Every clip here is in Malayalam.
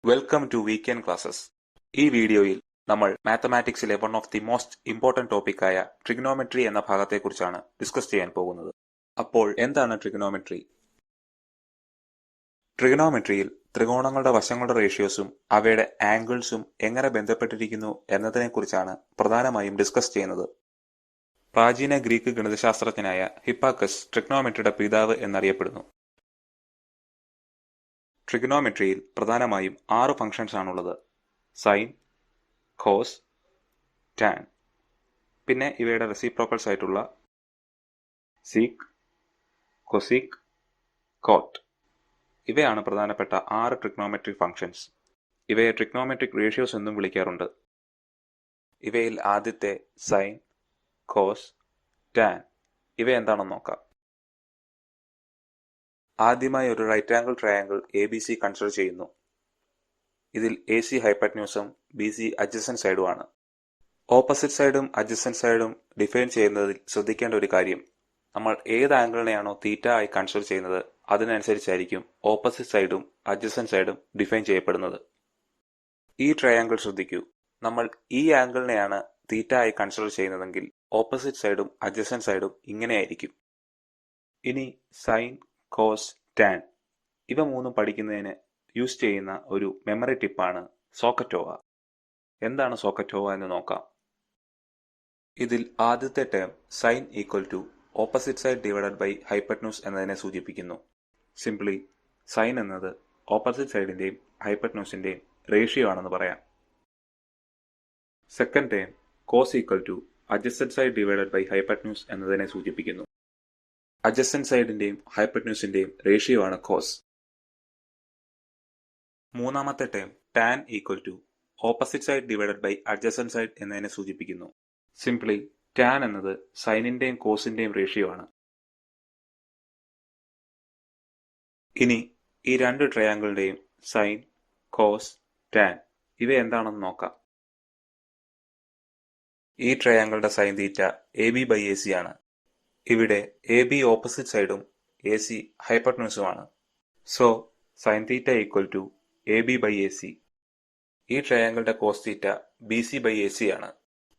Welcome to weekend classes. ഈ വീഡിയോയിൽ നമ്മൾ മാത്തമാറ്റിക്സിലെ one of the most important ടോപ്പിക്കായ ട്രിഗണോമെട്രി എന്ന ഭാഗത്തെക്കുറിച്ചാണ് ഡിസ്കസ് ചെയ്യാൻ പോകുന്നത്. അപ്പോൾ എന്താണ് ട്രിഗണോമെട്രി? ട്രിഗണോമെട്രിയിൽ ത്രികോണങ്ങളുടെ വശങ്ങളുടെ റേഷ്യോസും അവയുടെ ആംഗിൾസും എങ്ങനെ ബന്ധപ്പെട്ടിരിക്കുന്നു എന്നതിനെക്കുറിച്ചാണ് പ്രധാനമായും ഡിസ്കസ് ചെയ്യുന്നത്. പ്രാചീന ഗ്രീക്ക് ഗണിതശാസ്ത്രജ്ഞനായ ഹിപ്പാക്കസ് ട്രിഗണോമെട്രിയുടെ പിതാവ് എന്നറിയപ്പെടുന്നു. ട്രിഗണോമെട്രിയിൽ പ്രധാനമായും 6 ഫംഗ്ഷൻസ് ആണുള്ളത്: സൈൻ, കോസ്, ടാൻ, പിന്നെ ഇവയുടെ റെസിപ്രോക്കൽസ് ആയിട്ടുള്ള സീക്ക്, കൊസീക്ക്, കോട്ട്. ഇവയാണ് പ്രധാനപ്പെട്ട 6 ട്രിഗണോമെട്രിക് ഫംഗ്ഷൻസ്. ഇവയെ ട്രിഗണോമെട്രിക് റേഷ്യോസ് എന്നും വിളിക്കാറുണ്ട്. ഇവയിൽ ആദ്യത്തെ സൈൻ, കോസ്, ടാൻ ഇവ എന്താണെന്ന് നോക്കാം. ആദ്യമായി ഒരു right angle triangle ABC consider ചെയ്യുന്നു. ഇതിൽ AC ഹൈപ്പറ്റ്ന്യൂസും BC അഡ്ജസന്റ് സൈഡുമാണ്. ഓപ്പോസിറ്റ് സൈഡും അഡ്ജസന്റ് സൈഡും ഡിഫൈൻ ചെയ്യുന്നതിൽ ശ്രദ്ധിക്കേണ്ട ഒരു കാര്യം, നമ്മൾ ഏത് ആംഗിളിനെയാണോ തീറ്റ ആയി കൺസിഡർ ചെയ്യുന്നത് അതിനനുസരിച്ചായിരിക്കും ഓപ്പോസിറ്റ് സൈഡും അഡ്ജസന്റ് സൈഡും ഡിഫൈൻ ചെയ്യപ്പെടുന്നത്. ഈ ട്രയാംഗിൾ ശ്രദ്ധിക്കൂ. നമ്മൾ ഈ ആംഗിളിനെയാണ് തീറ്റ ആയി കൺസിഡർ ചെയ്യുന്നതെങ്കിൽ ഓപ്പോസിറ്റ് സൈഡും അഡ്ജസന്റ് സൈഡും ഇങ്ങനെയായിരിക്കും. ഇനി സൈൻ, കോസ്, ടാൻ ഇവ മൂന്നും പഠിക്കുന്നതിന് യൂസ് ചെയ്യുന്ന ഒരു മെമ്മറി ടിപ്പാണ് സോക്കറ്റോവ. എന്താണ് സോക്കറ്റോവ എന്ന് നോക്കാം. ഇതിൽ ആദ്യത്തെ term sine equal to opposite side divided by hypotenuse എന്നതിനെ സൂചിപ്പിക്കുന്നു. സിംപ്ലി സൈൻ എന്നത് ഓപ്പോസിറ്റ് സൈഡിന്റെയും ഹൈപ്പറ്റ്ന്യൂസിന്റെയും റേഷ്യോ ആണെന്ന് പറയാം. Second term cos equal to adjacent side divided by hypotenuse എന്നതിനെ സൂചിപ്പിക്കുന്നു. അഡ്ജസന്റ് സൈഡിന്റെയും ഹൈപ്പറ്റ്ന്യൂസിന്റെയും റേഷ്യോ ആണ് കോസ്. മൂന്നാമത്തെ term tan equal to opposite side divided by adjacent side എന്നതിനെ സൂചിപ്പിക്കുന്നു. സിംപ്ലി ടാൻ എന്നത് സൈനിന്റെയും കോസിന്റെയും റേഷ്യോ ആണ്. ഇനി ഈ രണ്ട് ട്രയാംഗിളിന്റെയും സൈൻ, കോസ്, ടാൻ ഇവ എന്താണെന്ന് നോക്കാം. ഈ ട്രയാംഗിളുടെ sine theta AB by AC ആണ്. ഇവിടെ AB ഓപ്പോസിറ്റ് സൈഡും AC ഹൈപ്പറ്റ്ന്യൂസുമാണ്. So sine theta equal to AB by AC. ഈ ട്രയാംഗിളുടെ cos theta BC by AC ആണ്.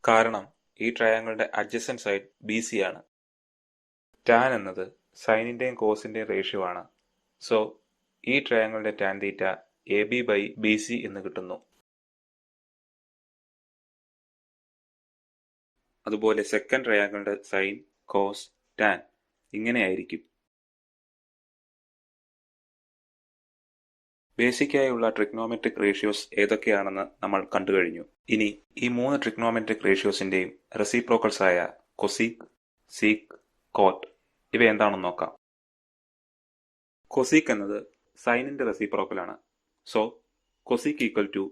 കാരണം ഈ ട്രയാംഗിളുടെ അഡ്ജസന്റ് സൈഡ് BC ആണ്. ടാൻ എന്നത് സൈനിന്റെയും കോസിന്റെയും റേഷ്യോ ആണ്. സോ ഈ ട്രയാംഗിളുടെ tan theta AB by BC എന്ന് കിട്ടുന്നു. അതുപോലെ സെക്കൻഡ് ട്രയാംഗിളുടെ സൈൻ, കോസ്, ടാൻ ഇങ്ങനെയായിരിക്കും. ബേസിക്കായുള്ള ട്രിഗ്നോമെട്രിക് റേഷ്യോസ് ഏതൊക്കെയാണെന്ന് നമ്മൾ കണ്ടു കഴിഞ്ഞു. ഇനി ഈ 3 ട്രിഗ്നോമെട്രിക് റേഷ്യോസിന്റെയും റെസിപ്രോക്കൽസ് ആയ കൊസീക്ക്, സീക്ക്, കോട്ട് ഇവ എന്താണെന്ന് നോക്കാം. കൊസീക്ക് എന്നത് സൈനിന്റെ റെസിപ്രോക്കലാണ്. So cosec equal to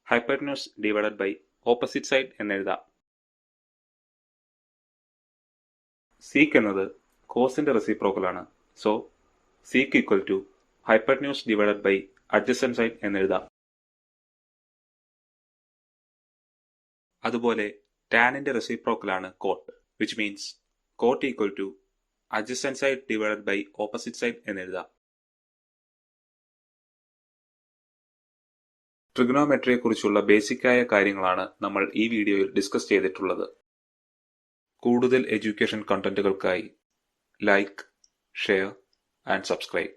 hypotenuse divided by opposite side എന്നെഴുതാം. സീക്ക് എന്നത് കോസിന്റെ റെസിപ്രോക്കലാണ്. So sec equal to hypotenuse divided by adjacent side എന്നെഴുതാം. അതുപോലെ ടാനിന്റെ റെസിപ്രോക്കലാണ് cot, which means cot equal to adjacent side divided by opposite side എന്നെഴുതാം. ട്രിഗണോമെട്രിയെ കുറിച്ചുള്ള ബേസിക്കായ കാര്യങ്ങളാണ് നമ്മൾ ഈ വീഡിയോയിൽ ഡിസ്കസ് ചെയ്തിട്ടുള്ളത്. കൂടുതൽ എഡ്യൂക്കേഷൻ കണ്ടന്റുകൾക്കായി ലൈക്ക്, ഷെയർ ആൻഡ് സബ്സ്ക്രൈബ്.